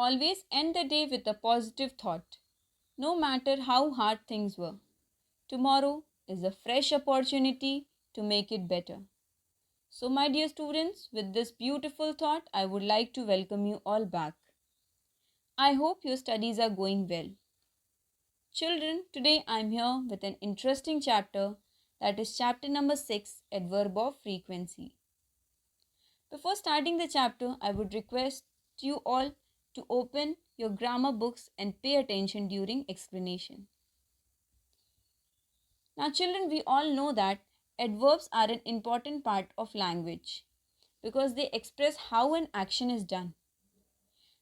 Always end the day with a positive thought, no matter how hard things were. Tomorrow is a fresh opportunity to make it better. So, my dear students, with this beautiful thought, I would like to welcome you all back. I hope your studies are going well. Children, today I am here with an interesting chapter, that is chapter number 6, Adverb of Frequency. Before starting the chapter, I would request you all to open your grammar books and pay attention during explanation. Now children, we all know that adverbs are an important part of language because they express how an action is done.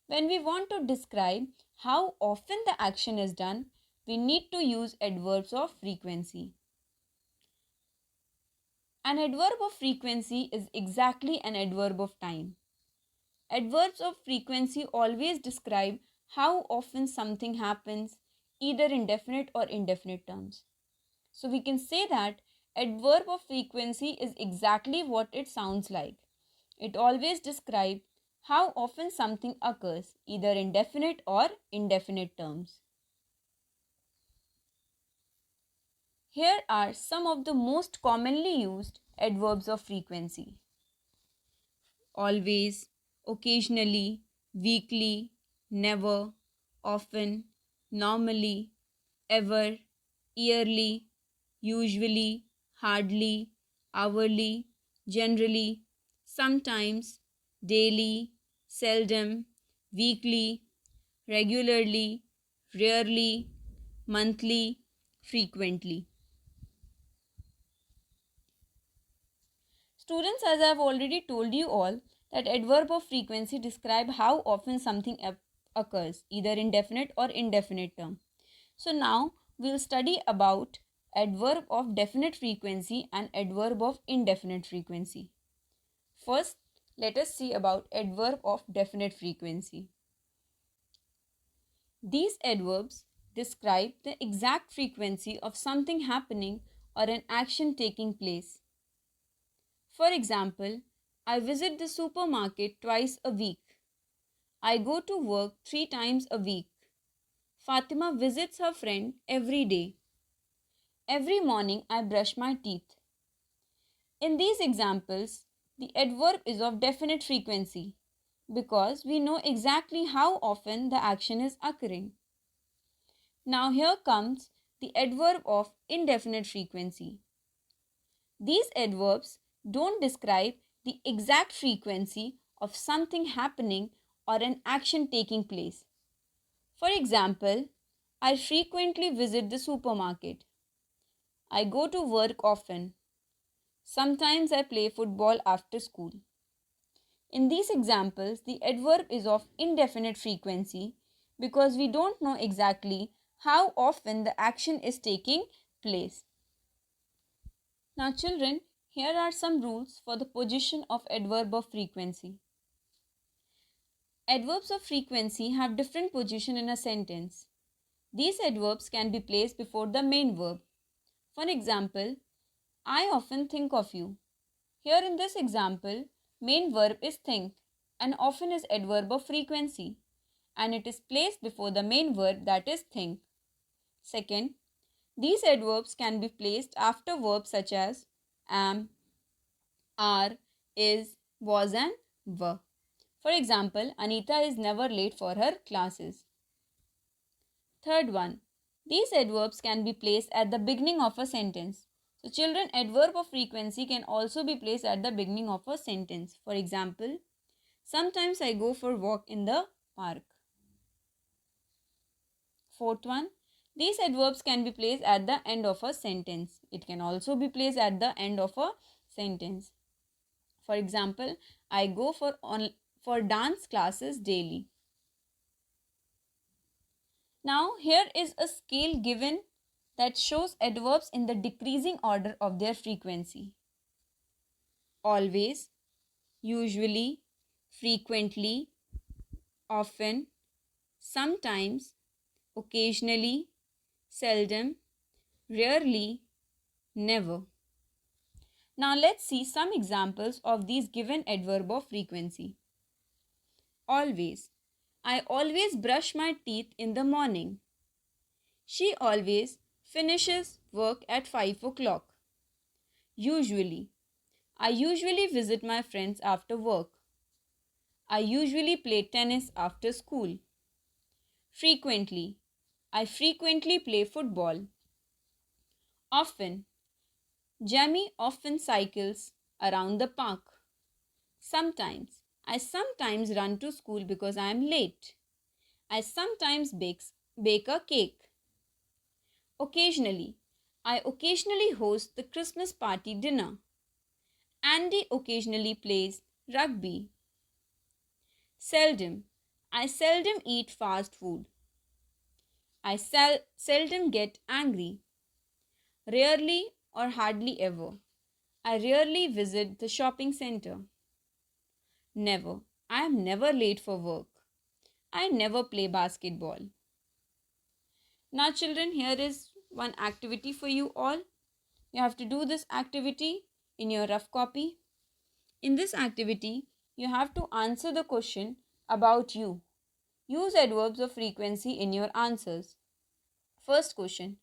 When we want to describe how often the action is done, we need to use adverbs of frequency. An adverb of frequency is exactly an adverb of time. Adverbs of frequency always describe how often something happens, either in definite or indefinite terms. So we can say that adverb of frequency is exactly what it sounds like. It always describes how often something occurs, either in definite or indefinite terms. Here are some of the most commonly used adverbs of frequency. Always, occasionally, weekly, never, often, normally, ever, yearly, usually, hardly, hourly, generally, sometimes, daily, seldom, weekly, regularly, rarely, monthly, frequently. Students, as I have already told you all, that adverb of frequency describe how often something occurs, either in definite or indefinite term. So now we'll study about adverb of definite frequency and adverb of indefinite frequency. First, let us see about adverb of definite frequency. These adverbs describe the exact frequency of something happening or an action taking place. For example, I visit the supermarket twice a week. I go to work 3 times a week. Fatima visits her friend every day. Every morning I brush my teeth. In these examples, the adverb is of definite frequency because we know exactly how often the action is occurring. Now here comes the adverb of indefinite frequency. These adverbs don't describe the exact frequency of something happening or an action taking place. For example, I frequently visit the supermarket. I go to work often. Sometimes I play football after school. In these examples, the adverb is of indefinite frequency because we don't know exactly how often the action is taking place. Now children, here are some rules for the position of adverb of frequency. Adverbs of frequency have different position in a sentence. These adverbs can be placed before the main verb. For example, I often think of you. Here in this example, main verb is think and often is adverb of frequency and it is placed before the main verb, that is think. Second, these adverbs can be placed after verbs such as am, are, is, was and were. For example, Anita is never late for her classes. Third one, these adverbs can be placed at the beginning of a sentence. So children, adverb of frequency can also be placed at the beginning of a sentence. For example, sometimes I go for a walk in the park. Fourth one, these adverbs can be placed at the end of a sentence. It can also be placed at the end of a sentence. For example, I go for dance classes daily. Now here is a scale given that shows adverbs in the decreasing order of their frequency. Always, usually, frequently, often, sometimes, occasionally, seldom, rarely, never. Now let's see some examples of these given adverb of frequency. Always. I always brush my teeth in the morning. She always finishes work at 5 o'clock. Usually. I usually visit my friends after work. I usually play tennis after school. Frequently. I frequently play football. Often. Jamie often cycles around the park. Sometimes. I sometimes run to school because I am late. I sometimes bake a cake. Occasionally. I occasionally host the Christmas party dinner. Andy occasionally plays rugby. Seldom. I seldom eat fast food. I seldom get angry. Rarely or hardly ever. I rarely visit the shopping center. Never. I am never late for work. I never play basketball. Now, children, here is one activity for you all. You have to do this activity in your rough copy. In this activity, you have to answer the question about you. Use adverbs of frequency in your answers. First question.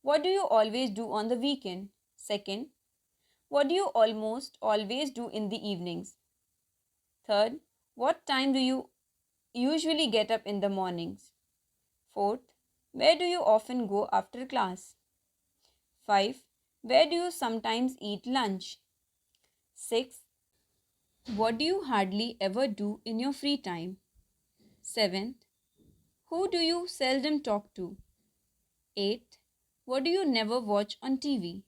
What do you always do on the weekend? Second. What do you almost always do in the evenings? Third. What time do you usually get up in the mornings? Fourth. Where do you often go after class? 5. Where do you sometimes eat lunch? 6. What do you hardly ever do in your free time? 7. Who do you seldom talk to? 8. What do you never watch on TV?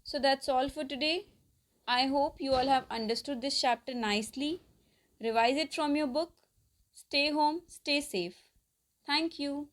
So that's all for today. I hope you all have understood this chapter nicely. Revise it from your book. Stay home, stay safe. Thank you.